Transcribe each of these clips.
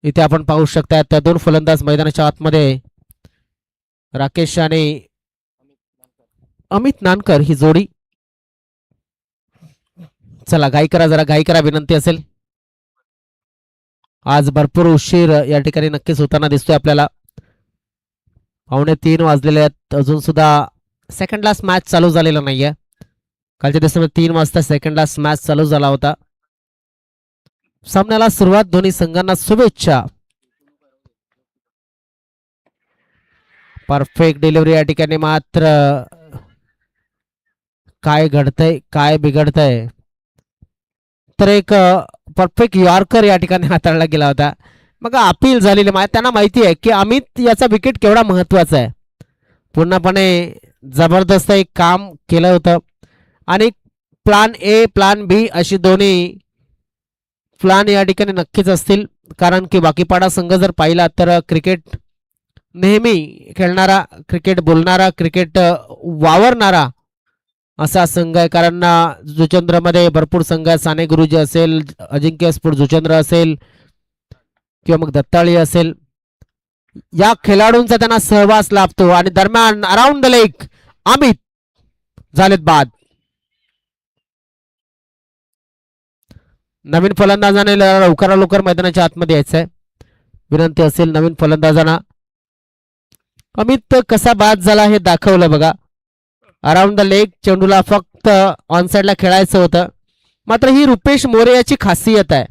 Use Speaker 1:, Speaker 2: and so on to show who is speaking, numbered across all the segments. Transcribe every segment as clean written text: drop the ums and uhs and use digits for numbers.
Speaker 1: इथे आपण पाहू शकता त्या दोन फलंदाज मैदानाच्या आतमध्ये राकेश आणि अमित नानकर ही जोडी. चला घाई करा, जरा घाई करा विनंती असेल. आज भरपूर उशीर या ठिकाणी नक्कीच होताना दिसतोय आपल्याला. 2:45 वाजलेले आहेत, अजून सुद्धा सेकंड क्लास मॅच चालू झालेला नाहीये. कालच्या दिवसामध्ये 3 वाजता सेकंड क्लास मॅच चालू झाला होता. सामन्याला सुरुवात, दोन्ही संघांना शुभेच्छा. परफेक्ट डिलिव्हरी या ठिकाणी, मात्र काय घडतंय काय बिघडतंय. तर एक परफेक्ट यॉर्कर या ठिकाणी हाताळला गेला होता. मग अपील झालेली, त्यांना माहिती आहे की अमित याचा विकेट केवढा महत्वाचा आहे. पूर्णपणे जबरदस्त एक काम केलं होतं आणि प्लान ए प्लान बी अशी दोन्ही प्लान या ठिकाणी नक्कीच असतील. कारण की बाकीपाडा संघ जर पाहिला तर क्रिकेट नेहमी खेळणारा, क्रिकेट बोलणारा, क्रिकेट वावरणारा असा संघ आहे. कारण जुचंद्रमध्ये भरपूर संघ आहे. साने गुरुजी असेल, अजिंक्य स्फूर्त जुचंद्र असेल किंवा मग दत्ताळी असेल, या खेळाडूंचा त्यांना सहवास लाभतो. आणि दरम्यान अराउंड द लेग अमित झालेत बाद. नवीन फलंदाजाने लवकर मैदानाच्या आतमध्ये यायचंय, विनंती असेल नवीन फलंदाजांना. अमित कसा बाद झाला हे दाखवलं बघा. अराउंड द लेग चेंडूला फक्त ऑन साइडला खेळायचं होतं. मात्र ही रुपेश मोरे याची खासियत आहे,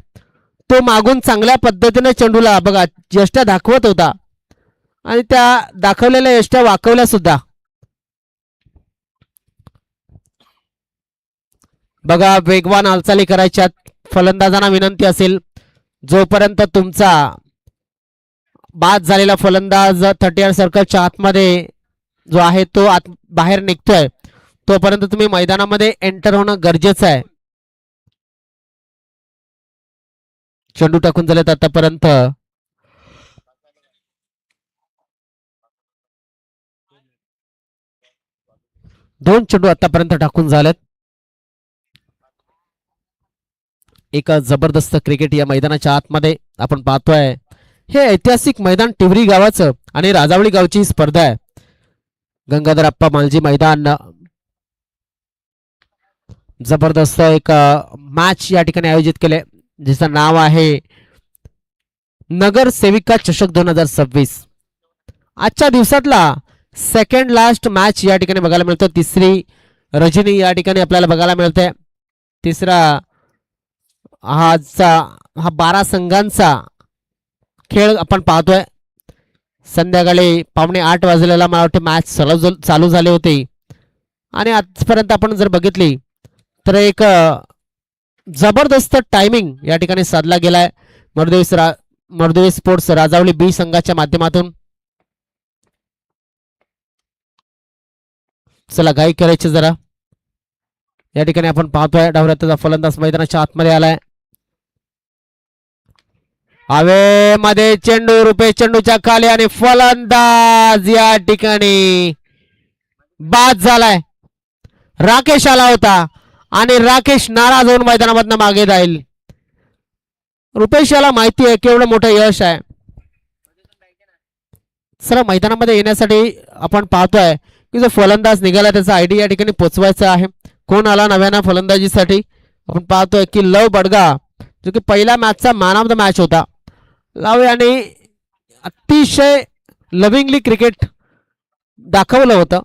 Speaker 1: तो मागून चांगल्या पद्धतीने चेंडूला बघा यष्ट्या दाखवत होता आणि त्या दाखवलेल्या यष्ट्या वाकवल्या सुद्धा. बघा वेगवान हालचाली करायच्या. फलंदाजांना विनंती असेल, जोपर्यंत तुमचा बाद झालेला फलंदाज 30 सर्कलच्या आतमध्ये जो आहे तो बाहेर निघतोय, तोपर्यंत तुम्ही मैदानामध्ये एंटर होणं गरजेचं आहे. चेंडू टाकून झालेत आतापर्यंत 2 चेंडू आतापर्यंत टाकून झालेत. एक जबरदस्त क्रिकेट या मैदानाच्या आतमध्ये आपण पाहतोय. हे ऐतिहासिक मैदान टिवरी गावाचं आणि राजावळी गावची स्पर्धा आहे. गंगाधर अप्पा मालजी मैदान. जबरदस्त एक मॅच या ठिकाणी आयोजित केले, जिचं नाव आहे नगर सेविका चषक 2026. आजच्या दिवसातला सेकंड लास्ट मॅच या ठिकाणी बघायला मिळतो. तिसरी रजनी या ठिकाणी आपल्याला बघायला मिळते. तिसरा हा 12 संघांचा खेळ आपण पाहतोय. संध्याकाळी 7:45 वाजलेला मला वाटतं मॅच चालू झाले होते आणि आजपर्यंत आपण जर बघितली तर एक जबरदस्त टायमिंग या ठिकाणी साधला गेलाय मर्देवी स्पोर्ट्स राजावली बी संघाच्या माध्यमातून. चला घाई करायची जरा. या ठिकाणी आपण पाहतोय डावऱ्याचा फलंदाज मैदानाच्या आतमध्ये आलाय. हवेमध्ये चेंडू, रुपेश चेंडूच्या खाली आणि फलंदाज या ठिकाणी बाद झालाय. राकेश आला होता आणि राकेश नाराज होऊन मैदानामधनं मागे जाईल. रुपेश याला माहिती आहे केवढं मोठं यश आहे. सर मैदानामध्ये येण्यासाठी आपण पाहतोय की जो फलंदाज निघाला त्याचा आयडी या ठिकाणी पोचवायचा आहे. कोण आला नव्यानं फलंदाजीसाठी आपण पाहतोय की लव बडगा, जो की पहिल्या मॅचचा मॅन ऑफ द मॅच होता. लव याने अतिशय लविंगली क्रिकेट दाखवलं होतं,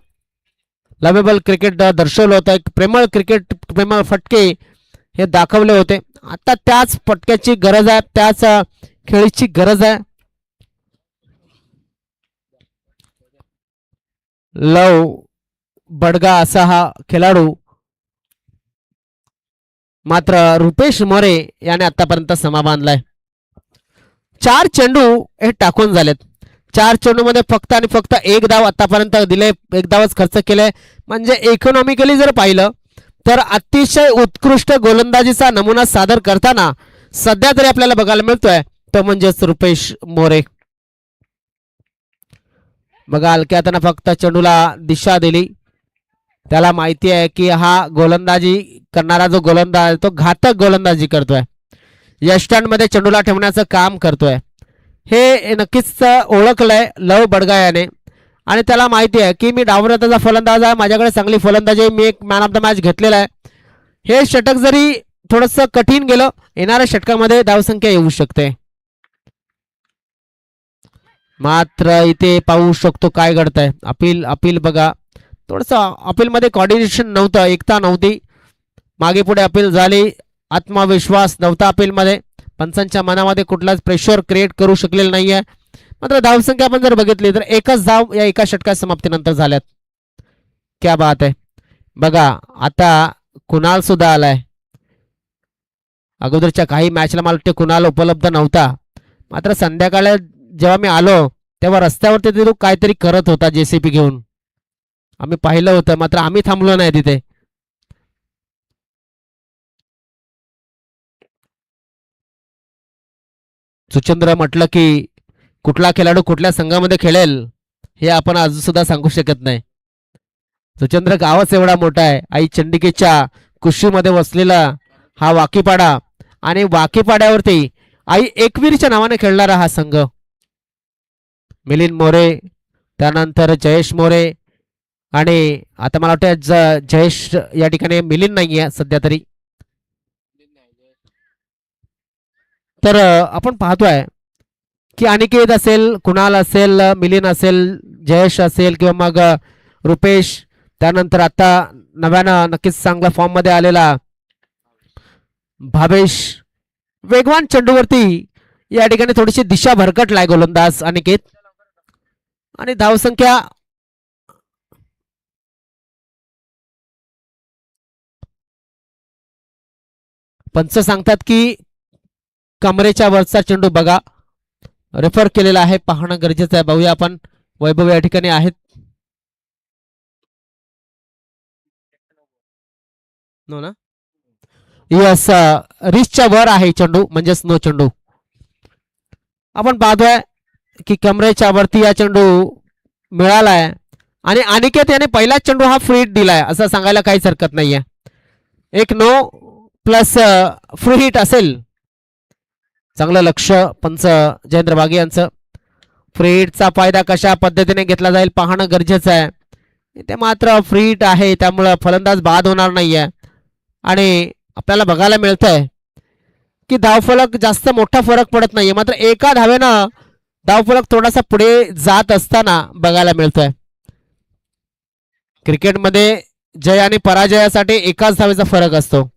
Speaker 1: लवेबल क्रिकेट दर्शवलं होतं. एक प्रेमळ क्रिकेट, प्रेमळ फटके हे दाखवले होते. आता त्याच फटक्याची गरज आहे, त्याच खेळीची गरज आहे. लव बडगा असा हा खेळाडू, मात्र रुपेश मोरे याने आतापर्यंत समा बांधलाय. 4 चेंडू हे टाकून झालेत. 4 चेंडू मध्ये फक्त आणि फक्त 1 धाव आतापर्यंत दिले, 1 धावच खर्च केले. म्हणजे इकॉनॉमिकली जर पाहिलं तर अतिशय उत्कृष्ट गोलंदाजीचा नमुना सादर करताना सध्या तरी आपल्याला बघायला मिळतोय तो म्हणजेच रुपेश मोरे. बघा हलक्यात फक्त चेंडूला दिशा दिली. त्याला माहिती आहे की हा गोलंदाजी करणारा जो गोलंदाज तो घातक गोलंदाजी करतोय, यष्टांमध्ये चेंडूला ठेवण्याचं काम करतोय. हे नक्कीच ओळखलंय लव बडगा याने आणि त्याला माहिती आहे की मी डावरताचा फलंदाज आहे, माझ्याकडे चांगली फलंदाजी आहे, मी एक मॅन ऑफ द मॅच घेतलेला आहे. हे षटक जरी थोडंसं कठीण गेलं, येणाऱ्या षटकामध्ये धावसंख्या येऊ शकते. मात्र इथे पाहू शकतो काय घडतंय. अपील अपील बघा, थोडंसं अपीलमध्ये कॉर्डिनेशन नव्हतं, एकता नव्हती, मागे पुढे अपील झाली, आत्मविश्वास नव्हता अपीलमध्ये, पंचांच्या मनामध्ये कुठलाच प्रेशर क्रिएट करू शकलेलं नाहीये. मात्र धावसंख्या आपण जर बघितली तर एकच धाव या एका षटका समाप्तीनंतर झाल्यात. क्या बात आहे. बघा आता कुणाल सुद्धा आलाय. अगोदरच्या काही मॅचला मला वाटते कुणाल उपलब्ध नव्हता, मात्र संध्याकाळी जेव्हा मी आलो तेव्हा रस्त्यावरती तो काहीतरी करत होता जेसीबी घेऊन, आम्ही पाहिलं होतं, मात्र आम्ही थांबलो नाही तिथे. सुचंद्र म्हटलं की कुठला खेळाडू कुठल्या संघामध्ये खेळेल हे आपण अजून सुद्धा सांगू शकत नाही. सुचंद्र गावच एवढा मोठा आहे. आई चंडिकेच्या कुशीमध्ये वसलेला हा वाकीपाडा आणि वाकीपाड्यावरती आई एकवीरच्या नावाने खेळणारा हा संघ. मिलिंद मोरे, त्यानंतर जयेश मोरे, आणि आता मला वाटतं जयेश या ठिकाणी मिलिंद नाही आहे सध्या तरी. तर आपण पाहतोय की अनिकेत असेल, कुणाल असेल, मिलिंद असेल, जयेश असेल किंवा मग रुपेश, त्यानंतर आता नव्यानं नक्कीच चांगल्या फॉर्म मध्ये आलेला भावेश, वेगवान चेंडूवरती या ठिकाणी थोडीशी दिशा भरकटलाय गोलंदाज अनिकेत. आणि धावसंख्या पंच सांगतात की कमरेच्या वरचा चेंडू बघा, रेफर केलेला आहे, पाहणं गरजेचं आहे. बघूया आपण, वैभव या ठिकाणी आहेत. नो ना, यस, रिचच्या वर आहे चेंडू, म्हणजेच नो चेंडू. आपण पाहतोय की कमरेच्या वरती या चेंडू मिळालाय आणि अनिकेत याने पहिला चेंडू हा फ्री हिट दिलाय असं सांगायला काहीच हरकत नाहीये. एक नो प्लस फ्री हिट असेल. चांगलं लक्ष पंच जयेंद्र बागे यांचं. फ्री हिटचा फायदा कशा पद्धतीने घेतला जाईल पाहणं गरजेचं आहे. ते मात्र फ्री हिट आहे त्यामुळं फलंदाज बाद होणार नाहीये आणि आपल्याला बघायला मिळतंय की धावफलक जास्त मोठा फरक पडत नाहीये, मात्र एका धावेनं धावफलक थोडासा पुढे जात असताना बघायला मिळतोय. क्रिकेटमध्ये जय आणि पराजयासाठी एकाच धावेचा फरक असतो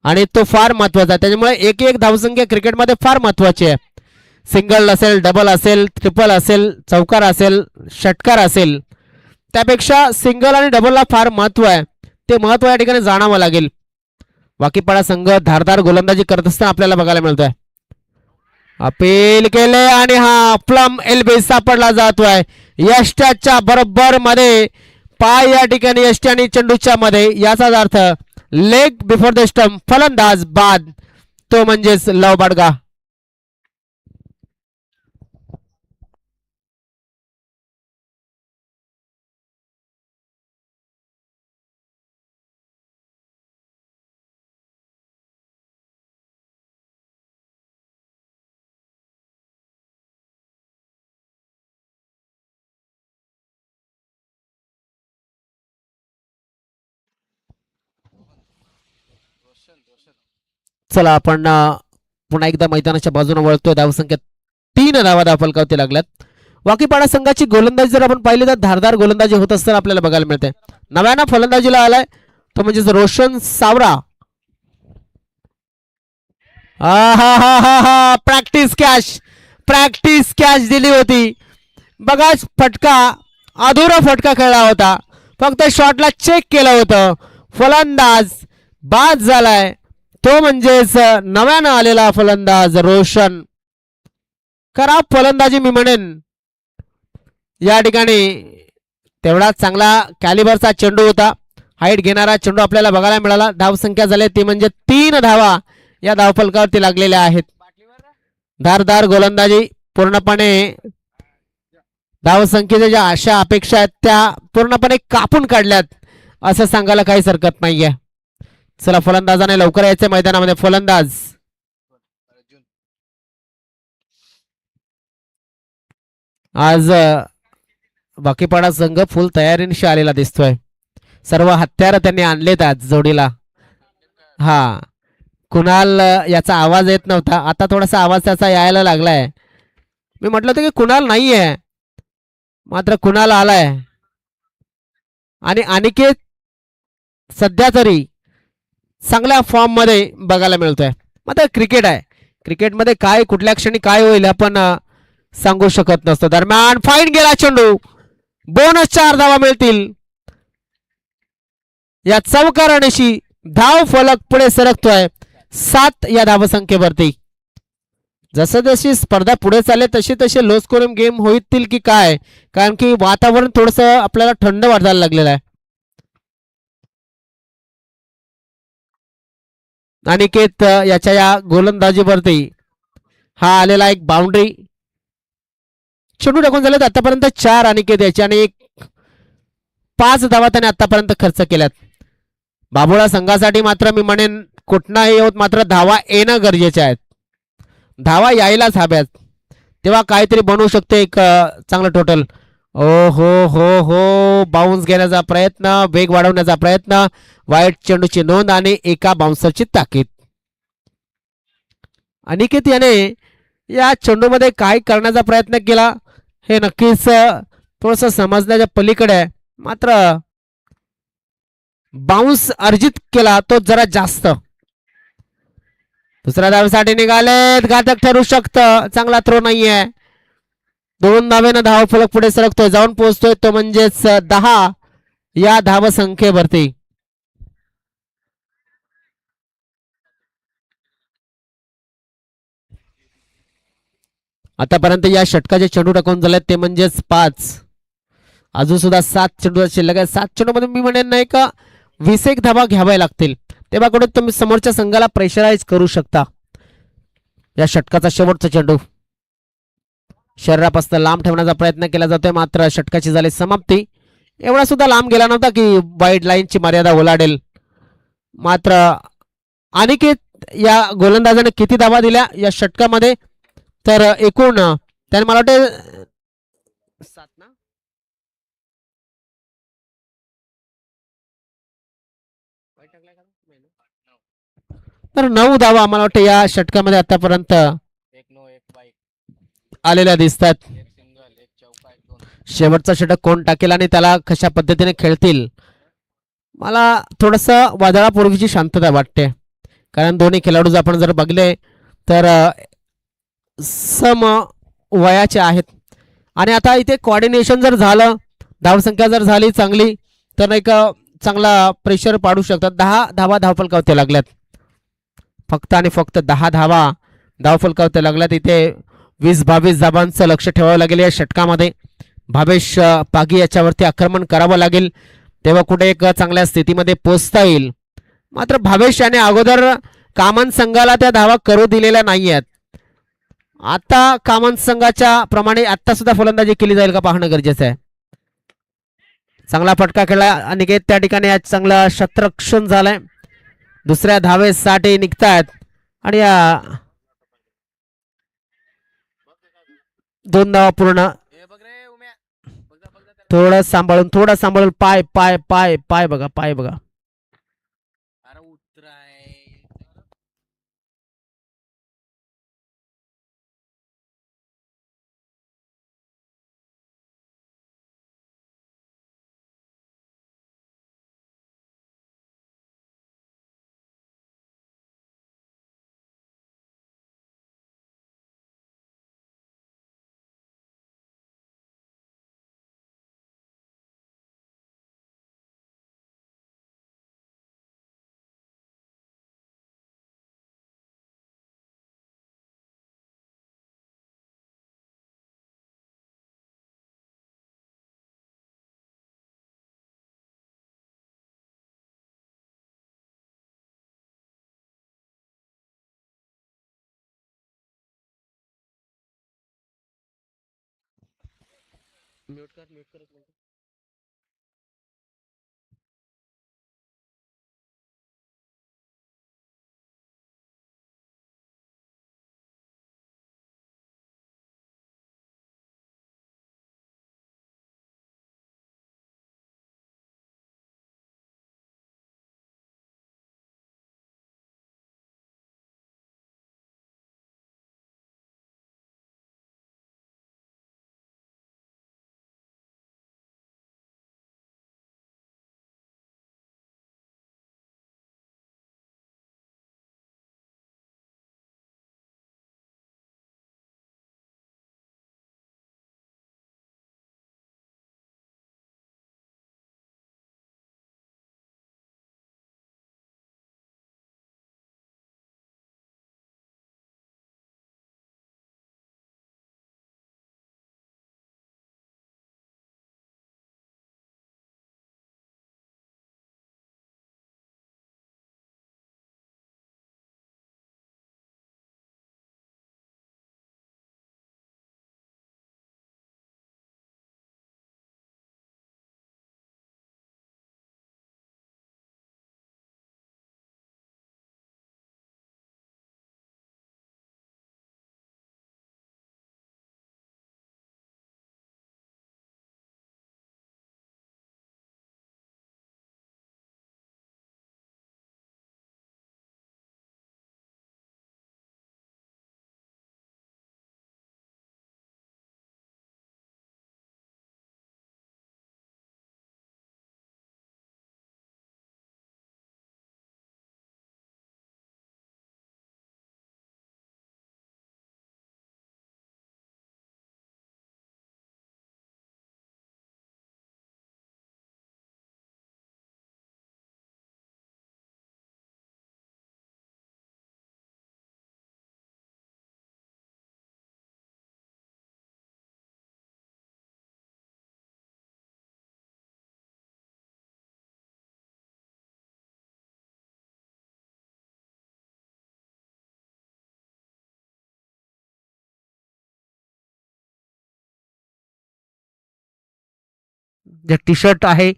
Speaker 1: आणि तो फार महत्वाचा आहे. त्याच्यामुळे एक एक धावसंख्या क्रिकेटमध्ये फार महत्वाची आहे. सिंगल असेल, डबल असेल, ट्रिपल असेल, चौकार असेल, षटकार असेल, त्यापेक्षा सिंगल आणि डबलला फार महत्व आहे. ते महत्व या ठिकाणी जाणावं लागेल. वाकीपाडा संघ धारदार गोलंदाजी करत असताना आपल्याला बघायला मिळतोय. अपील केले आणि हा प्लम एल्बी सापडला जातोय यष्ट्याच्या बरोबर मध्ये. पाय या ठिकाणी यष्टी आणि चेंडूच्या मध्ये, याचाच अर्थ लेग बिफोर द स्टंप, फलंदाज बाद, तो म्हणजेच लव बडगा. चला आपण पुन्हा एकदा मैदानाच्या बाजूने वळतोय. धावसंख्या 3 धावा धावफलकावरती लागल्यात. वाकीपाडा संघाची गोलंदाजी जर आपण पाहिली तर धारदार गोलंदाजी होत असताना आपल्याला बघायला मिळते. नव्यानं फलंदाजीला आलाय तो म्हणजेच रोशन सावरा. प्रॅक्टिस कॅच, प्रॅक्टिस कॅच दिली होती बघा. फटका अधुरा फटका खेळला होता, फक्त शॉटला चेक केलं होतं. फलंदाज बाद झालाय तो म्हणजेच नव्यानं आलेला फलंदाज रोशन. खराब फलंदाजी मी म्हणेन या ठिकाणी. तेवढा चांगला कॅलिबरचा चेंडू होता, हाईट घेणारा चेंडू आपल्याला बघायला मिळाला. धावसंख्या झाली ती म्हणजे 3 धावा या धावफलकावरती लागलेल्या आहेत. धारदार गोलंदाजी पूर्णपणे धावसंख्येच्या ज्या आशा अपेक्षा आहेत त्या पूर्णपणे कापून काढल्यात असं सांगायला काहीच हरकत नाहीये. चला फलंदाजाने लवकर यायचं मैदानामध्ये. फलंदाज आज बाकीपाडा संघ फुल तयारीनिशी आलेला दिसतोय. सर्व हत्यार त्यांनी आणलेत आज जोडीला. हा, कुणाल याचा आवाज येत नव्हता, आता थोडासा आवाज त्याचा यायला लागलाय. मी म्हटलं होतं की कुणाल नाहीये, मात्र कुणाल आलाय. आणि अनिकेत सध्या तरी चांगल्या फॉर्म मध्ये बघायला मिळतोय. मात्र क्रिकेट आहे, क्रिकेटमध्ये काय कुठल्या क्षणी काय होईल आपण सांगू शकत नसतो. दरम्यान फाईन गेला चेंडू, बोनस 4 धावा मिळतील. या चौकारणीशी धाव फलक पुढे सरकतोय 7 या धावसंख्येवरती. जसं जशी स्पर्धा पुढे चालले तसे तसे लो स्कोरिंग गेम होतील की काय, कारण की वातावरण थोडस आपल्याला थंड वाटायला लागलेलं आहे. अनिकेत याच्या या गोलंदाजीवरती हा आलेला एक बाउंड्री. चेंडू टाकून झालेत आतापर्यंत 4 अनिकेत याचे आणि 5 धावा त्याने आतापर्यंत खर्च केल्यात. बाबुळा संघासाठी मात्र मी म्हणेन कुठनाही होत मात्र धावा येणं गरजेचे आहेत. धावा यायलाच हव्यात, तेव्हा काहीतरी बनवू शकते एक चांगलं टोटल. ओ हो हो हो, बाउन्स घेण्याचा प्रयत्न, वेग वाढवण्याचा प्रयत्न, वाईट चेंडूची नोंद आणि एका बाउन्सरची ताकीद. अनिकेत याने या चेंडूमध्ये काय करण्याचा प्रयत्न केला हे नक्कीच थोडस समजण्याच्या पलीकडे आहे. मात्र बाउन्स अर्जित केला तो जरा जास्त. दुसऱ्या धावेसाठी निघालेत, घातक ठरू शकतं, चांगला थ्रो नाहीये. 2 धावेनं धाव फलक पुढे सरकतोय, जाऊन पोहोचतोय तो म्हणजेच 10 या धावसंख्येवरती. आतापर्यंत या षटकाचे चेंडू टाकून झाले ते म्हणजेच 5. अजून सुद्धा 7 चेंडू शिल्लक आहे. 7 चेंडू मध्ये मी म्हणेन नाही का 20 धावा घ्याव्या लागतील, तेव्हा कुठे तुम्ही समोरच्या संघाला प्रेशराईज करू शकता. या षटकाचा शेवटचा चेंडू शरीरापासून लांब ठेवण्याचा प्रयत्न केला जातोय, मात्र षटकाची झाली समाप्ती. एवढा सुद्धा लांब गेला नव्हता की वाईड लाईनची मर्यादा ओलांडेल. मात्र अनिकेत या गोलंदाजाने किती धावा दिल्या या षटकामध्ये, तर एकूण त्याने मला वाटते 7 ना, तर 9 धावा मला वाटतं या षटकामध्ये आतापर्यंत आलेल्या दिसतात. शेवटचा षटक कोण टाकेल आणि त्याला कशा पद्धतीने खेळतील, मला थोडस वादळापूर्वीची शांतता वाटते. कारण दोन्ही खेळाडू जर आपण जर बघले तर सम वयाचे आहेत. आणि आता इथे कोऑर्डिनेशन जर झालं, धावसंख्या जर झाली चांगली, तर एक चांगला प्रेशर पाडू शकतात. 10 धावा धावफलकावरती लागल्यात, फक्त आणि फक्त 10 धावा धावफलकावरती लागल्यात. इथे 20-22 धावांचं लक्ष ठेवावं लागेल या षटकामध्ये. भावेश पागी याच्यावरती आक्रमण करावं लागेल, तेव्हा कुठे एक चांगल्या स्थितीमध्ये पोहोचता येईल. मात्र भावेश याने अगोदर कामन संघाला त्या धावा करू दिलेल्या नाही आहेत. आता कामन संघाच्या प्रमाणे आता सुद्धा फलंदाजी केली जाईल का पाहणं गरजेचं आहे. चांगला फटका खेळला अनिकेत त्या ठिकाणी, आज चांगला शतरक्षण झालंय. दुसऱ्या धावेसाठी निघतायत आणि या 2 धावा पूर्ण. थोडं सांभाळून पाय पाय पाय पाय बघा, पाय बघा. म्यूट कर. जे टी शर्ट आहे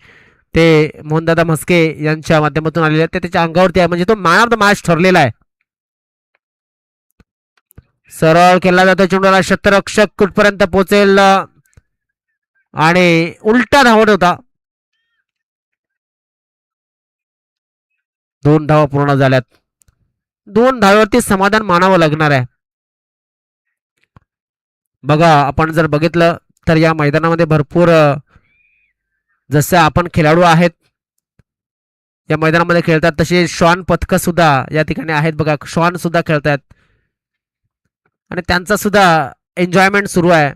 Speaker 1: ते मोहनदादा म्हस्के यांच्या माध्यमातून आलेले आहे ते त्याच्या अंगावरती आहे, म्हणजे तो मॅन ऑफ द मॅच ठरलेला आहे. सरळ केला जातो चेंडूला, क्षेत्ररक्षक कुठपर्यंत पोहोचेल आणि उलटा धावत होता. 2 धावा पूर्ण झाल्यात. 2 धाव्यावरती समाधान मानावं लागणार आहे. बघा आपण जर बघितलं तर या मैदानामध्ये भरपूर जसे आपण खेळाडू आहेत या मैदानामध्ये खेळतात तसे श्वान पथक सुद्धा या ठिकाणी आहेत. बघा श्वान सुद्धा खेळतात आणि त्यांचा सुद्धा एन्जॉयमेंट सुरू आहे.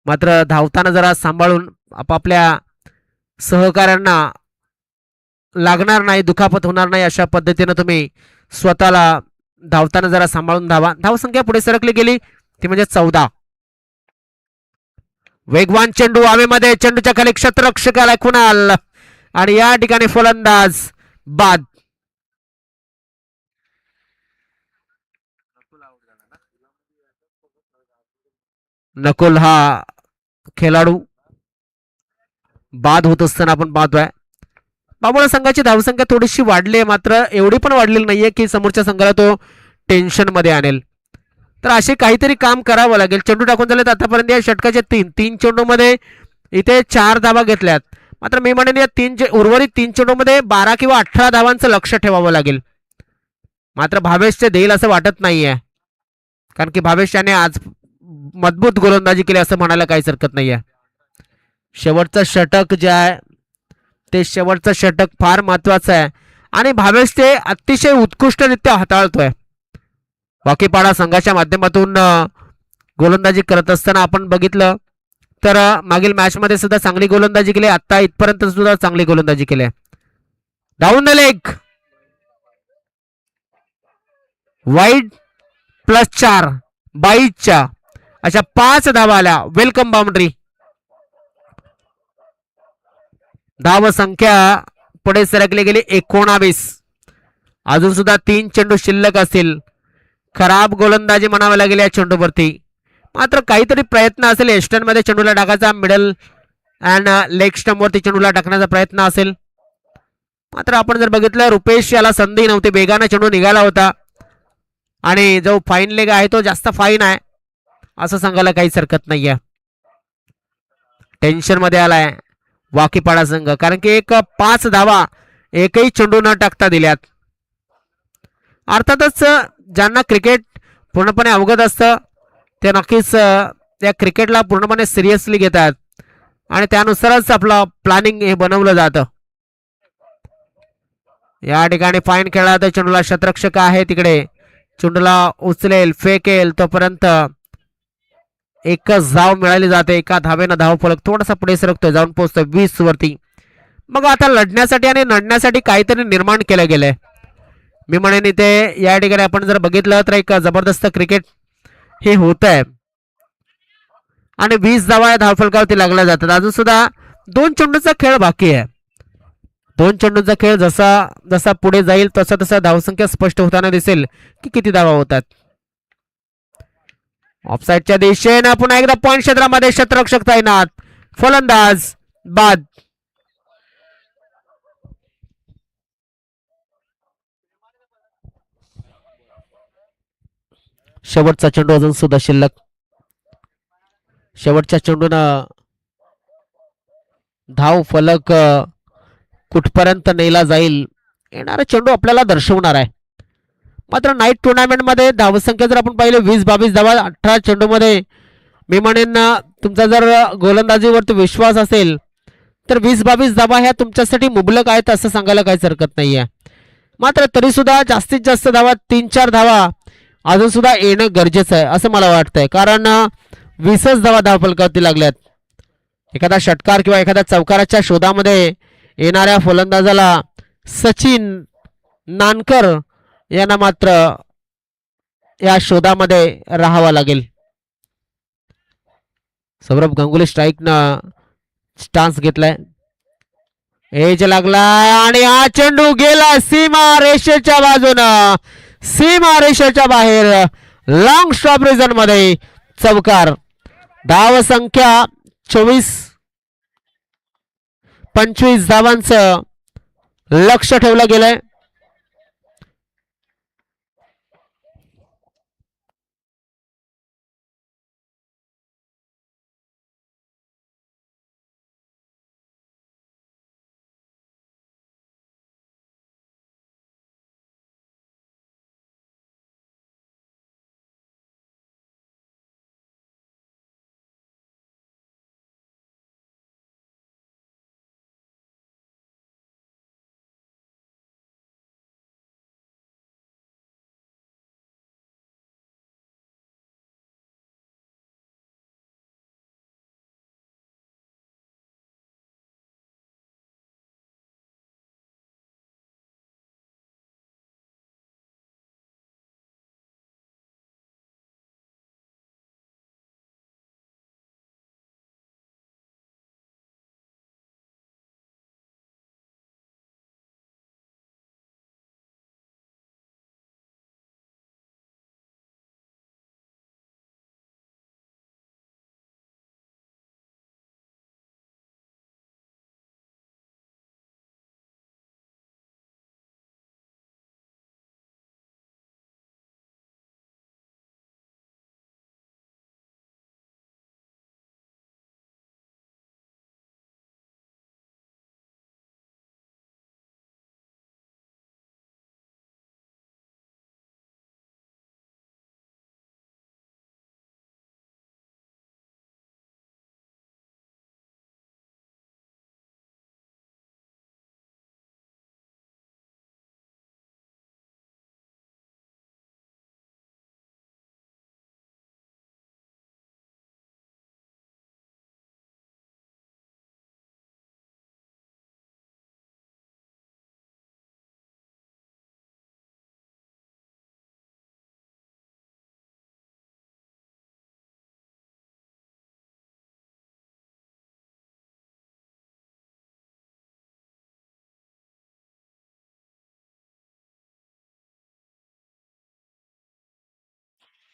Speaker 1: मात्र धावताना जरा सांभाळून आपापल्या सहकाऱ्यांना लागणार नाही, दुखापत होणार नाही अशा पद्धतीने तुम्ही स्वतःला धावताना जरा सांभाळून धावा. धावसंख्या पुढे सरकली गेली ती म्हणजे 14. वेगवान चेंडू हवेमध्ये, चेंडूच्या खाली क्षेत्ररक्षकाला कुणाल आणि या ठिकाणी फलंदाज बाद. नकुल हा खेळाडू बाद होत असताना आपण पाहतोय. बाबुळा संघाची धावसंख्या थोडीशी वाढली आहे, मात्र एवढी पण वाढलेली नाहीये की समोरच्या संघाला तो टेन्शन मध्ये आणेल. तर असे काहीतरी काम करावं लागेल. चेंडू टाकून झालेत आतापर्यंत या षटकाचे 3 चेंडूमध्ये इथे 4 धावा घेतल्यात. मात्र मी म्हणेन या उर्वरित 3 चेंडूमध्ये 12 किंवा 18 धावांचं लक्ष ठेवावं लागेल. मात्र भावेशचे देईल असं वाटत नाहीये, कारण की भावेश याने आज मजबूत गोलंदाजी केली असं म्हणायला काहीच हरकत नाहीये. शेवटचं षटक जे आहे ते शेवटचं षटक फार महत्वाचं आहे आणि भावेश ते अतिशय उत्कृष्टरित्या हाताळतोय. वाकीपाडा संघाच्या माध्यमातून गोलंदाजी करत असताना आपण बघितलं तर मागील मॅच मध्ये सुद्धा चांगली गोलंदाजी केली, आता इथपर्यंत सुद्धा चांगली गोलंदाजी केली. डाऊन द लेग, वाईड +4 22च्या अशा 5 धावा आल्या. Welcome boundary. धाव संख्या पुढे सरकली गेली 19. अजून सुद्धा 3 चेंडू शिल्लक असतील. खराब गोलंदाजी म्हणावी लागेल या चेंडूवरती, मात्र काहीतरी प्रयत्न असेल एस्टर्न मध्ये चेंडूला टाकायचा. मिडल अँड लेग स्टंप वरती चेंडूला टाकण्याचा प्रयत्न असेल. मात्र आपण जर बघितलं रुपेश याला संधी नव्हती, वेगाने चेंडू निघाला होता आणि जो फाईन लेग आहे तो जास्त फाईन आहे असं सांगायला काहीच हरकत नाहीये. टेन्शन मध्ये आलाय वाकीपाडा संघ, कारण की 5 धावा एकही चेंडू न टाकता दिल्यात. अर्थातच ज्यांना क्रिकेट पूर्णपणे अवगत असतं ते नक्कीच त्या क्रिकेटला पूर्णपणे सिरियसली घेतात आणि त्यानुसारच आपलं प्लॅनिंग हे बनवलं जातं. या ठिकाणी फाईन खेळला तर चेंडूला क्षेत्ररक्षक आहे तिकडे, चेंडूला उचलेल फेकेल तोपर्यंत एकच धाव मिळाली जाते. एका धावेनं धाव फलक थोडासा पुढे सरकतोय, जाऊन पोहोचतोय 20 वरती. मग आता लढण्यासाठी आणि लढण्यासाठी काहीतरी निर्माण केलं गेलंय. मी म्हणेन इथे या ठिकाणी आपण जर बघितलं तर एक जबरदस्त क्रिकेट हे होत आहे आणि 20 धावा या धावफलकावरती लागल्या जातात. अजून सुद्धा 2 चेंडूचा खेळ बाकी आहे. 2 चेंडूचा खेळ जसा जसा पुढे जाईल तसा तसा धावसंख्या स्पष्ट होताना दिसेल की किती धावा होतात. ऑफसाईडच्या दिशेने पुन्हा एकदा पॉइंट क्षेत्रामध्ये क्षेत्ररक्षक तैनात, फलंदाज बाद. शेवटचा चेंडू अजून सुद्धा शिल्लक. शेवटच्या चेंडूनं धाव फलक कुठपर्यंत नेला जाईल येणारा चेंडू आपल्याला दर्शवणार आहे. मात्र नाईट टुर्नामेंट मध्ये धावसंख्या जर आपण पाहिले 20-22 धावा 18 चेंडूमध्ये, मी म्हणेन तुमचा जर गोलंदाजीवरती विश्वास असेल तर 20-22 धावा ह्या तुमच्यासाठी मुबलक आहेत असं सांगायला काहीच हरकत नाहीये. मात्र तरी सुद्धा जास्तीत जास्त धावा 3-4 धावा अजून सुद्धा येणं गरजेचं आहे असं मला वाटतंय, कारण 20च धावा धावफलकावरती लागल्यात. एखादा षटकार किंवा एखाद्या चौकाराच्या शोधामध्ये येणाऱ्या फलंदाजाला सचिन नानकर यांना मात्र या शोधामध्ये राहावं लागेल. सौरभ गांगुली स्ट्राईकनं स्टान्स घेतलाय, एज लागलाय आणि हा चेंडू गेला सीमा रेषेच्या बाजूनं, सीमा रेषेच्या बाहेर लॉंग स्टॉप रिजन मध्ये चौकार. धाव संख्या 24. 25 धावांचं लक्ष ठेवलं गेलंय.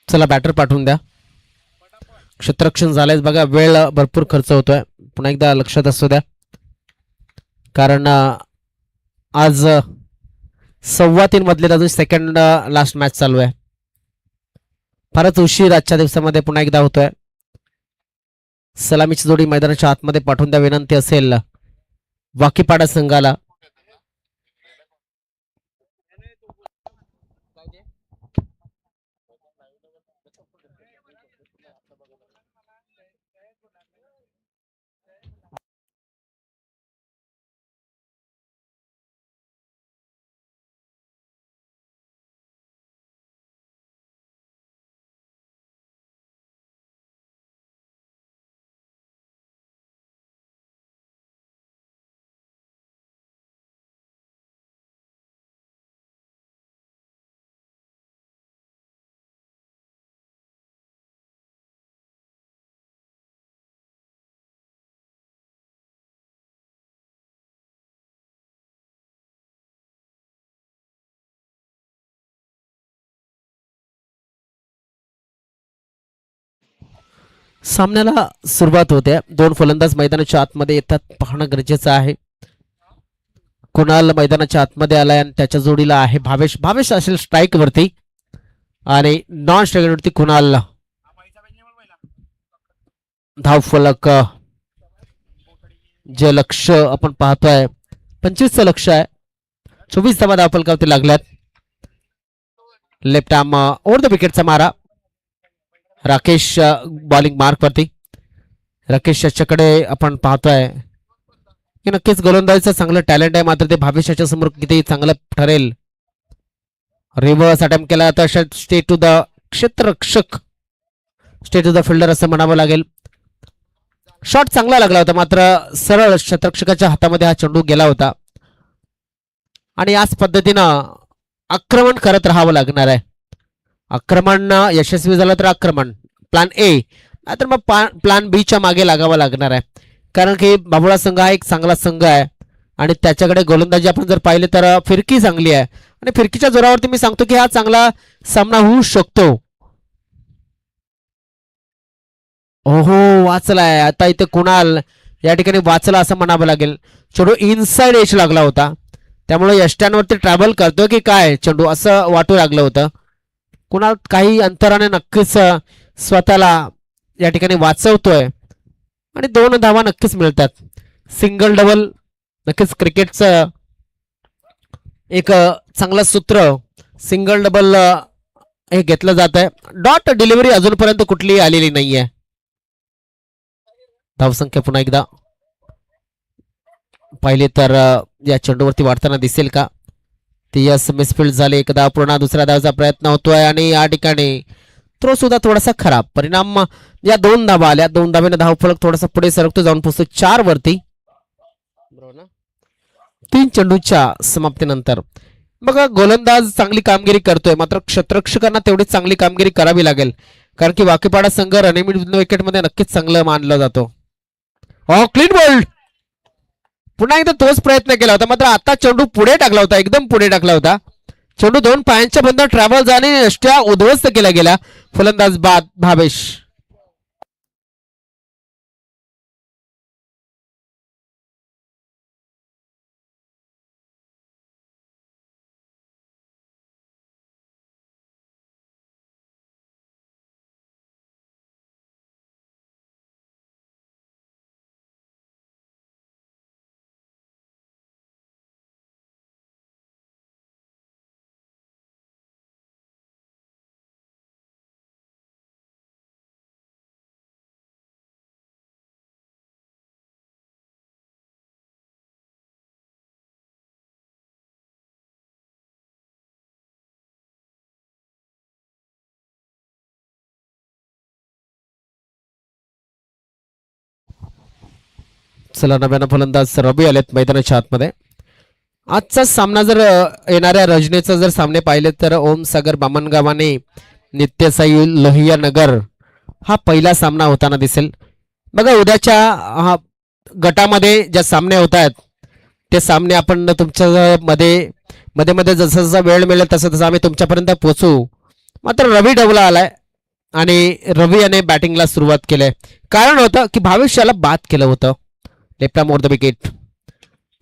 Speaker 1: चला बॅटर पाठवून द्या. क्षेत्ररक्षण झालंय बघा. वेळ भरपूर खर्च होतोय. पुन्हा एकदा लक्षात असू द्या, कारण आज 3:15 मधले अजून सेकंड लास्ट मॅच चालू आहे. फारच उशीर आजच्या दिवसामध्ये पुन्हा एकदा होतोय. सलामीची जोडी मैदानाच्या आतमध्ये पाठवून द्या विनंती असेल वाकीपाडा संघाला. सामन्याला सुरुवात होते. 2 फलंदाज मैदानाच्या आतमध्ये येतात, पाहणं गरजेचं आहे. कुणाल मैदानाच्या आतमध्ये आलाय आणि त्याच्या जोडीला आहे भावेश. भावेश असेल स्ट्राईक वरती आणि नॉन स्ट्राईक वरती कुणाल. धाव फलक जे लक्ष आपण पाहतोय 25चं लक्ष आहे. 24 धावा धाव फलकावरती लागल्यात. लेफ्ट आर्म ओव्हर द विकेटचा मारा. राकेश बॉलिंग मार्क वरती. राकेश याच्याकडे आपण पाहतोय की नक्कीच गोलंदाजीचं चांगलं टॅलेंट आहे, मात्र ते भावेशाच्या समोर किती चांगलं ठरेल. रिव्हर्स अटेम्प्ट केला तर स्टे टू द क्षेत्ररक्षक, स्टे टू द फिल्डर असं म्हणावं लागेल. शॉट चांगला लागला होता, मात्र सरळ क्षेत्ररक्षकाच्या हातामध्ये हा चेंडू गेला होता आणि याच पद्धतीनं आक्रमण करत राहावं लागणार आहे. आक्रमण यशस्वी झालं तर आक्रमण प्लॅन ए, नाहीतर मग प्लॅन बी च्या मागे लागावं लागणार आहे. कारण की बाबुळा संघ हा एक चांगला संघ आहे आणि त्याच्याकडे गोलंदाजी आपण जर पाहिले तर फिरकी चांगली आहे आणि फिरकीच्या जोरावरती मी सांगतो की हा चांगला सामना होऊ शकतो. ओहो, वाचलाय आता इथे कुणाल या ठिकाणी वाचला असं म्हणावं लागेल. चेंडू इनसाइड एज लागला होता, त्यामुळे यष्ट्यांवरती ट्रॅव्हल करतोय की काय चेंडू असं वाटू लागलं होतं. कुणाल काही अंतराने नक्कीच स्वतःला या ठिकाणी वाचवतोय आणि 2 धावा नक्कीच मिळतात. सिंगल डबल नक्कीच क्रिकेटचं एक चांगलं सूत्र. सिंगल डबल हे घेतलं जात आहे. डॉट डिलिव्हरी अजूनपर्यंत कुठलीही आलेली नाहीये. धावसंख्या पुन्हा एकदा पाहिली तर या चेंडूवरती वाढताना दिसेल का? ती यस मिसफिल्ड झाली. एक धाव पूर्ण, दुसऱ्या धावचा प्रयत्न होतोय आणि या ठिकाणी थ्रो सुद्धा थोडासा खराब. परिणाम या 2 धावा आल्या. 2 धावेने धावफलक थोडासा पुढे सरकतो, जाऊन पोहोचतो 4 वरती. 3 चेंडूच्या समाप्तीनंतर बघा गोलंदाज चांगली कामगिरी करतोय, मात्र क्षेत्ररक्षकांना तेवढीच चांगली कामगिरी करावी लागेल, कारण की वाकीपाडा संघ रनिंग विकेटमध्ये नक्कीच चांगलं मानला जातो. Clean bowled. पुन्हा एकदा तोच प्रयत्न केला होता, मात्र आता चेंडू पुढे टाकला होता, एकदम पुढे टाकला होता. चेंडू 2 पायांच्या बंद ट्रॅव्हल झाले, यष्ट्या उद्ध्वस्त केला गेला. फलंदाज बाद भावेश. चला, नव्यानं फलंदाज रवी आलेत मैदानाच्या आतमध्ये. आजचा सामना जर येणाऱ्या रजनीचा जर सामने पाहिले तर ओम सागर बामणगाव आणि नित्यसाई लोहिया नगर हा पहिला सामना होताना दिसेल. बघा उद्याच्या गटामध्ये ज्या सामने होत आहेत ते सामने आपण तुमच्या मध्ये मध्ये मध्ये जसं जसं वेळ मिळेल तसं तसं आम्ही तुमच्यापर्यंत पोहोचू. मात्र रवी डवला आलाय आणि रवी याने बॅटिंगला सुरुवात केली. कारण होतं की भविष्याला बाद केलं होतं. Left more the wicket.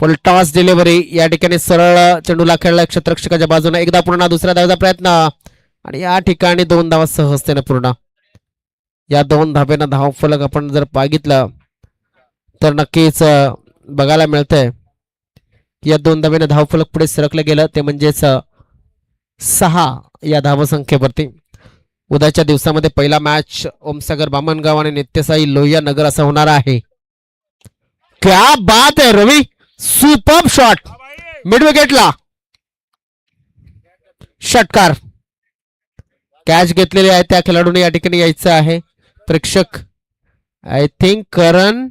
Speaker 1: Full toss delivery या ठिकाणी सरळ चेंडूला खेळला क्षेत्ररक्षकाच्या बाजूने. एकदा पूर्ण, दुसऱ्या धावेचा प्रयत्न आणि या ठिकाणी 2 धावा सहजतेने पूर्ण. या 2 धावेनं धावफलक आपण जर बघितलं तर नक्कीच बघायला मिळतंय की या 2 धावेनं धावफलक पुढे सरकलं गेलं, ते म्हणजेच 6 या धावसंख्येवरती. उद्याच्या दिवसामध्ये पहिला मॅच ओमसागर बामणगाव आणि नित्यसाई लोहिया नगर असा होणार आहे. क्या बात है रवी, सुपर शॉट मिड विकेटला. षटकार. कॅच घेतलेले आहे त्या खेळाडूने या ठिकाणी यायचं आहे. प्रेक्षक आय थिंक करण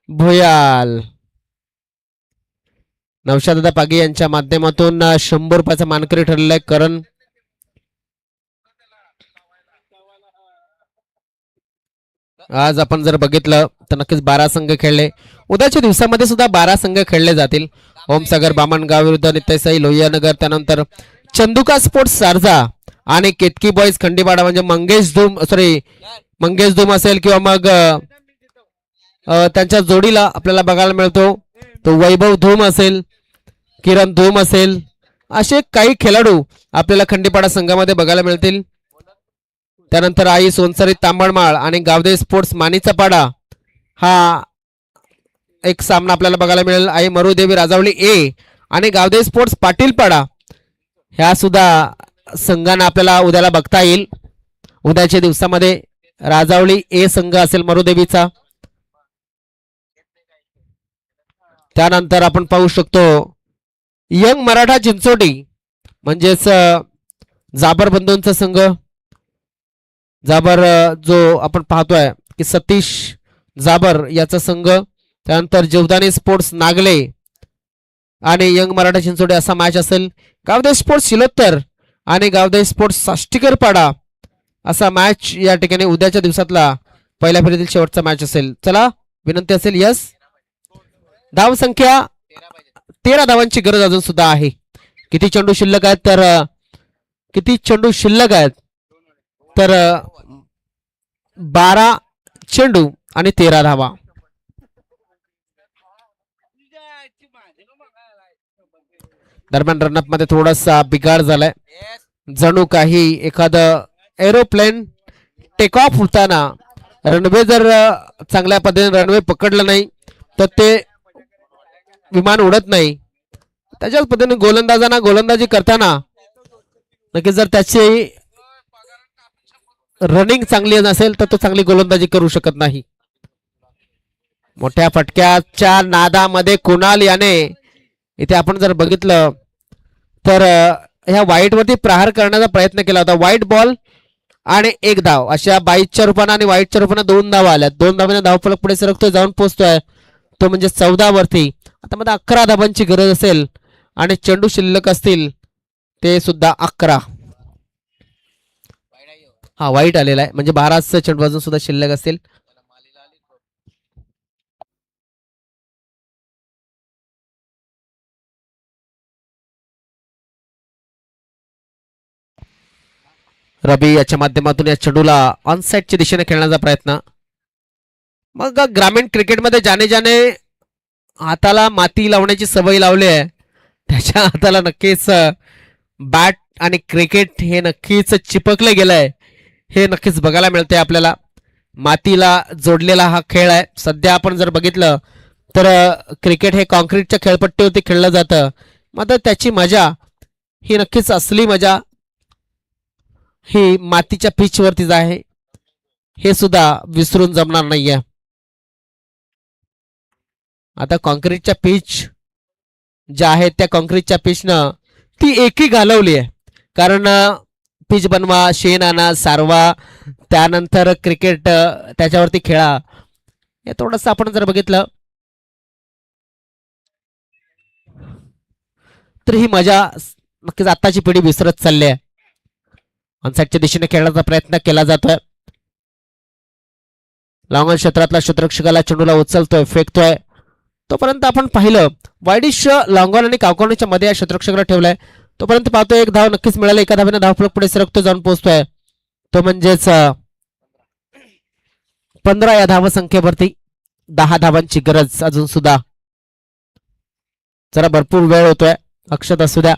Speaker 1: भुयाल. नौशादा पागे यांच्या माध्यमातून 100 रुपयाचा मानकरी ठरलेला आहे करण. आज आपण जर बघितलं तर नक्कीच 12 संघ खेळले. उद्याच्या दिवसामध्ये सुद्धा 12 संघ खेळले जातील. ओमसागर बामणगाव विरुद्ध नित्यसाई लोहियानगर, त्यानंतर चंदुका स्पोर्ट्स सारजा आणि केतकी बॉईज खंडीपाडा, म्हणजे मंगेश धूम असेल किंवा मग त्यांच्या जोडीला आपल्याला बघायला मिळतो तो वैभव धूम असेल, किरण धूम असेल, असे काही खेळाडू आपल्याला खंडीपाडा संघामध्ये बघायला मिळतील. त्यानंतर आई सोनसरी तांबडमाळ आणि गावदे स्पोर्ट्स मानीचा पाडा हा एक सामना आपल्याला बघायला मिळेल. आई मरुदेवी राजावली ए आणि गावदे स्पोर्ट्स पाटीलपाडा ह्या सुद्धा संघांना आपल्याला उद्याला बघता येईल. उद्याच्या दिवसामध्ये राजावली ए संघ असेल मरुदेवीचा. त्यानंतर आपण पाहू शकतो यंग मराठा चिंचोटी म्हणजेच जाबर बंधूंचा संघ. जाबर जो आपण पाहतोय की सतीश जाबर याचा संघ. त्यानंतर जीवदानी स्पोर्ट्स नागले आणि यंग मराठा चिंचोडे असा मॅच असेल. गावदे स्पोर्ट्स शिलोत्तर आणि गावदे स्पोर्ट्स साष्टीकरपाडा असा मॅच या ठिकाणी उद्याच्या दिवसातला पहिल्या फेरीतील शेवटचा मॅच असेल. चला, विनंती असेल. यस, धाव संख्या 13 धावांची गरज अजून सुद्धा आहे. किती चेंडू शिल्लक आहेत तर 12 चेंडू आणि 13 धावा. दरम्यान रनअप मध्ये थोडासा बिघाड झालाय. जणू काही एखादं एरोप्लेन टेक ऑफ होताना रनवे जर चांगल्या पद्धतीने रनवे पकडलं नाही तर ते विमान उडत नाही. त्याच्याच पद्धतीने गोलंदाजांना गोलंदाजी करताना नक्कीच जर त्याची रनिंग चांगली नसेल तर तो चांगली गोलंदाजी करू शकत नाही. मोठ्या फटक्याच्या नादामध्ये कुणाल याने इथे आपण जर बघितलं तर ह्या वाईट वरती प्रहार करण्याचा प्रयत्न केला होता. वाईट बॉल आणि 1 धाव अशा 22च्या रूपाने आणि वाईटच्या रूपाने 2 धावा आल्या. 2 धावाने धावफलक पुढे सरकतोय, जाऊन पोहोचतोय तो म्हणजे 14 वरती. आता मध्ये 11 धावांची गरज असेल आणि चेंडू शिल्लक असतील ते सुद्धा 11. हा वाईट आलेला आहे म्हणजे 12 चेंडू अजून सुद्धा शिल्लक असतील. रबी याच्या माध्यमातून या चेंडूला ऑनसाइडच्या दिशेने खेळण्याचा प्रयत्न. मग ग्रामीण क्रिकेटमध्ये ज्याने हाताला माती लावण्याची सवय लावली आहे त्याच्या हाताला नक्कीच बॅट आणि क्रिकेट हे नक्कीच चिपकले गेलंय. हे नक्कीच बघायला मिळते आपल्याला. मातीला जोडलेला हा खेळ आहे. सध्या आपण जर बघितलं तर क्रिकेट हे कॉन्क्रीटच्या खेळपट्टीवरती खेळलं जातं. मात्र त्याची मजा ही नक्कीच असली मजा ही मातीच्या पिच वरतीच आहे. हे सुद्धा विसरून जमणार नाहीये. आता कॉन्क्रीटच्या पिच ज्या आहेत त्या कॉन्क्रीटच्या पिचनं ती एकी घालवली आहे. कारण पिच बनवा, शेण आणा, सारवा, त्यानंतर क्रिकेट त्याच्यावरती खेळा. हे थोडंसं आपण जर बघितलं तर ही मजा नक्कीच आताची पिढी विसरत चालली आहे. ऑनसाइडच्या दिशेने खेळण्याचा प्रयत्न केला जातोय. लॉंग क्षेत्रातला क्षेत्ररक्षकाला चेंडूला उचलतोय, फेकतोय. तोपर्यंत आपण पाहिलं वाईडिश लॉंगॉन आणि कावकॉर्नच्या मध्ये या क्षेत्ररक्षकाला ठेवलाय. तोपर्यंत पाहतोय 1 धाव नक्कीच मिळाली. एका धावेने धावफलक पुढे सरकतो, जाऊन पोहोचतोय तो म्हणजेच 15 या धावसंख्येवरती. 10 धावांची गरज अजून सुद्धा. जरा भरपूर वेळ होतोय, लक्षात असू द्या.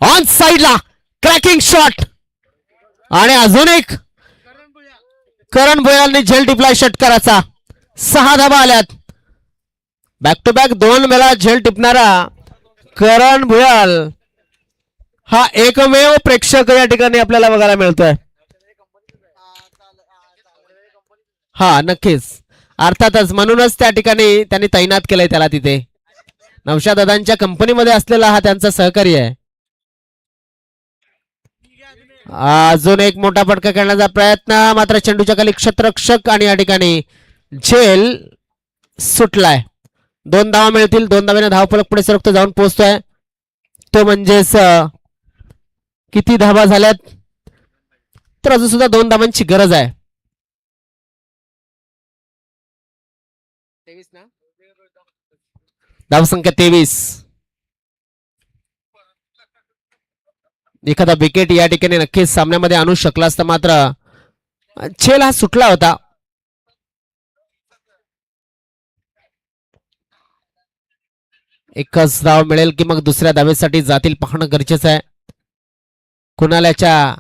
Speaker 1: ऑन साइडला क्रॅकिंग शॉट आणि अजून एक करण भुयालने झेल टिपलाय षटकाराचा. 6 धावा आल्यात. बॅक टू बॅक 2 वेळा झेल टिपणारा करण भुयाल हा एकमेव प्रेक्षक या ठिकाणी आपल्याला बघायला मिळतोय. हा नक्कीच, अर्थातच म्हणूनच त्या ठिकाणी त्यांनी तैनात केलंय त्याला तिथे. नौशाद दादांच्या कंपनीमध्ये असलेला हा त्यांचा सहकारी आहे. अजून एक मोठा फटका खेळण्याचा प्रयत्न, मात्र चेंडूच्या खाली क्षेत्ररक्षक आणि या ठिकाणी झेल सुटलाय. 2 धावा मिळतील. 2 धावेने धावफलक पुढे सरकतो, जाऊन पोहोचतोय तो म्हणजेच किती धावा झाल्यात तर अजून सुद्धा 2 धावांची गरज आहे. 23 ना, धावसंख्या 23. एखादा विकेट या ठिकाणी नक्कीच सामन्यामध्ये आणू शकला असता, मात्र झेल हा सुटला होता. एकच धाव मिळेल की मग दुसऱ्या धावेसाठी जातील पाहणं गरजेचं आहे. कुणालाच्या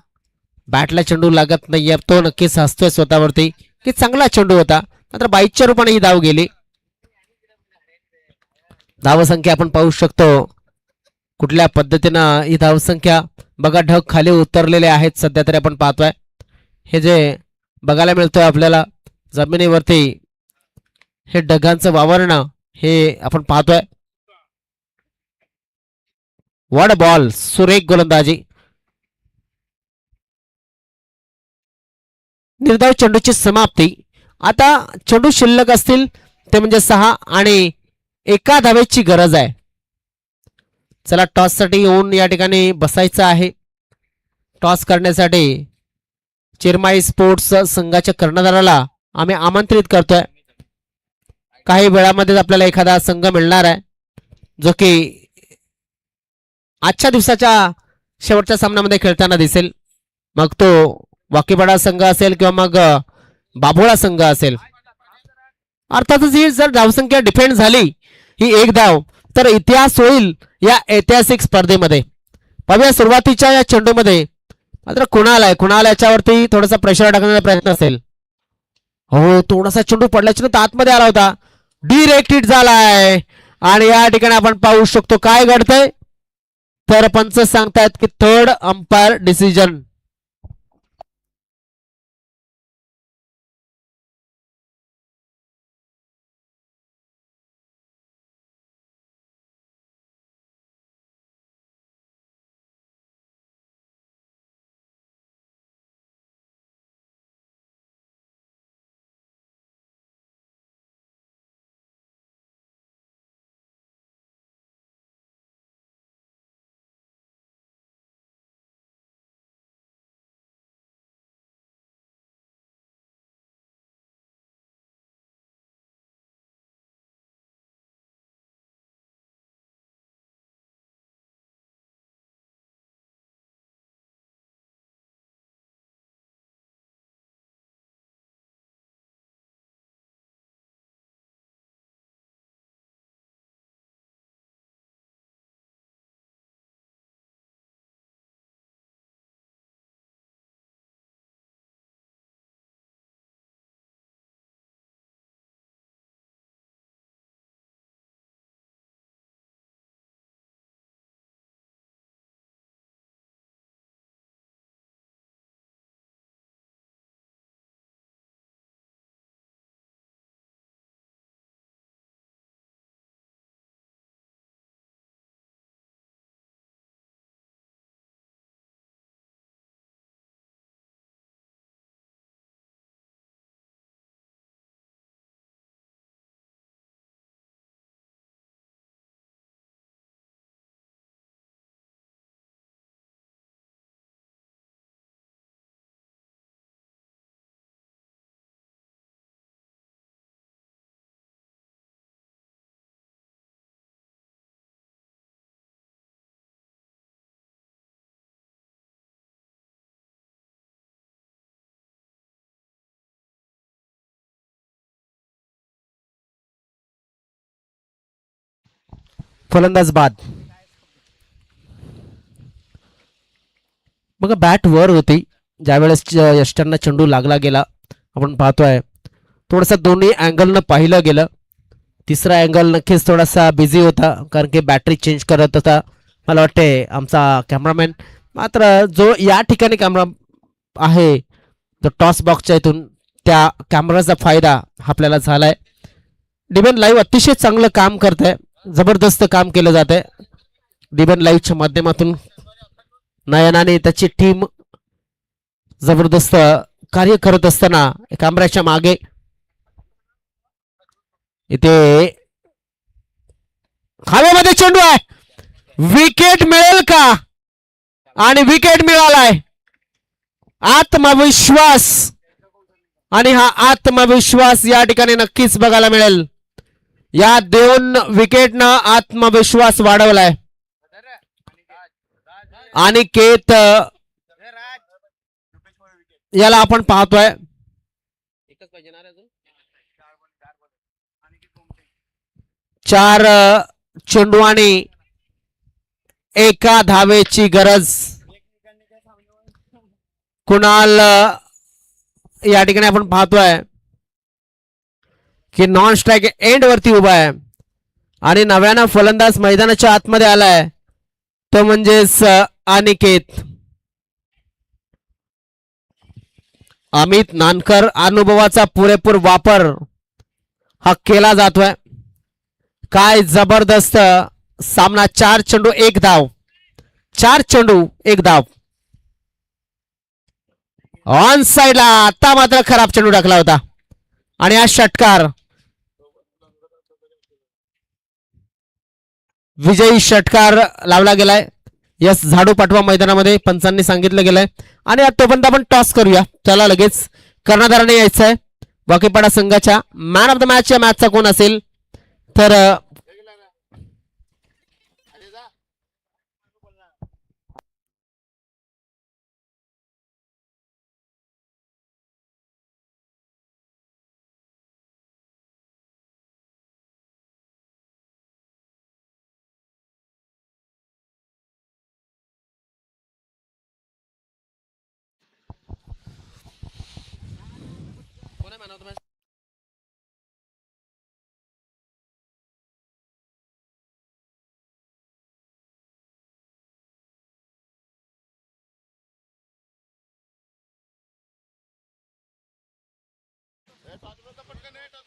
Speaker 1: बॅटला चेंडू लागत नाहीये, तो नक्कीच हसतोय स्वतःवरती की चांगला चेंडू होता. मात्र 22च्या रूपाने ही धाव गेली. धावसंख्या आपण पाहू शकतो कुठल्या पद्धतीनं ही धावसंख्या बघा. ढग खाली उतरलेले आहेत सध्या तरी आपण पाहतोय. हे जे बघायला मिळतोय आपल्याला जमिनीवरती हे ढगांचं वावरणं हे आपण पाहतोय. वॉट बॉल, सुरेख गोलंदाजी. निर्धाव चेंडूची समाप्ती. आता चेंडू शिल्लक असतील ते म्हणजे 6 आणि 1 धावेची गरज आहे. चला टॉस साठी येऊन या ठिकाणी बसायचं आहे. टॉस करण्यासाठी चिरमाई स्पोर्ट्स संघाच्या कर्णधाराला आम्ही आमंत्रित करतोय. काही वेळामध्येच आपल्याला एखादा संघ मिळणार आहे जो की आजच्या दिवसाच्या शेवटच्या सामन्यामध्ये खेळताना दिसेल, मग तो वाकीपाडा संघ असेल किंवा मग बाभोळा संघ असेल. अर्थातच ही जर धावसंख्या डिफेंड झाली, ही एक धाव, तर इतिहास होईल या ऐतिहासिक स्पर्धेमध्ये. पाहूया सुरुवातीच्या या चेंडूमध्ये मात्र कुणाल याच्यावरती थोडासा प्रेशर टाकण्याचा प्रयत्न असेल. हो, थोडासा चेंडू पडल्याच्या नंतर आतमध्ये आला होता, डिरेक्ट हिट झालाय. आणि या ठिकाणी आपण पाहू शकतो काय घडतंय, तर पंच सांगतायत की थर्ड अंपायर डिसिजन. फलंदाज बाद. मग बॅट वर होती ज्यावेळेस यष्टांना चेंडू लागला गेला. आपण पाहतोय थोडासा दोन्ही अँगलनं पाहिलं गेलं. तिसरा अँगल नक्कीच थोडासा बिझी होता, कारण की बॅटरी चेंज करत होता मला वाटते आमचा कॅमेरामॅन. मात्र जो या ठिकाणी कॅमेरा आहे जो टॉस बॉक्सच्या इथून, त्या कॅमेराचा फायदा आपल्याला झालाय. डिबेन लाईव्ह अतिशय चांगलं काम करत आहे, जबरदस्त काम केलं जात आहे डिबेन लाईव्हच्या माध्यमातून. नयन आणि त्याची टीम जबरदस्त कार्य करत असताना कॅमेऱ्याच्या मागे इथे हवेमध्ये चेंडू आहे, विकेट मिळेल का? आणि विकेट मिळालाय. आत्मविश्वास, आणि हा आत्मविश्वास या ठिकाणी नक्कीच बघायला मिळेल. या दोन विकेटनं आत्मविश्वास वाढवलाय. अनिकेत याला आपण पाहतोय, चार चेंडू आणि एका धावेची गरज. कुणाल या ठिकाणी आपण पाहतोय की नॉन स्ट्राईक एंड वरती उभा आहे आणि नव्यानं फलंदाज मैदानाच्या आतमध्ये आलाय, तो म्हणजेच अनिकेत. अमित नानकर अनुभवाचा पुरेपूर वापर हा केला जातोय. काय जबरदस्त सामना. 4 चेंडू 1 धाव, 4 चेंडू 1 धाव. ऑन साइडला आता मात्र खराब चेंडू टाकला होता आणि हा षटकार, विजयी षटकार लावला गेलाय. यस, झाडू पाठवा मैदानामध्ये पंचांनी सांगितलं गेलंय. आणि तोपर्यंत आपण टॉस करूया. चला, लगेच कर्णधाराने यायचं आहे. वाकीपाडा संघाच्या मॅन ऑफ द मॅच या मॅचचा कोण असेल तर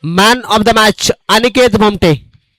Speaker 1: man of the match Aniket भमटे.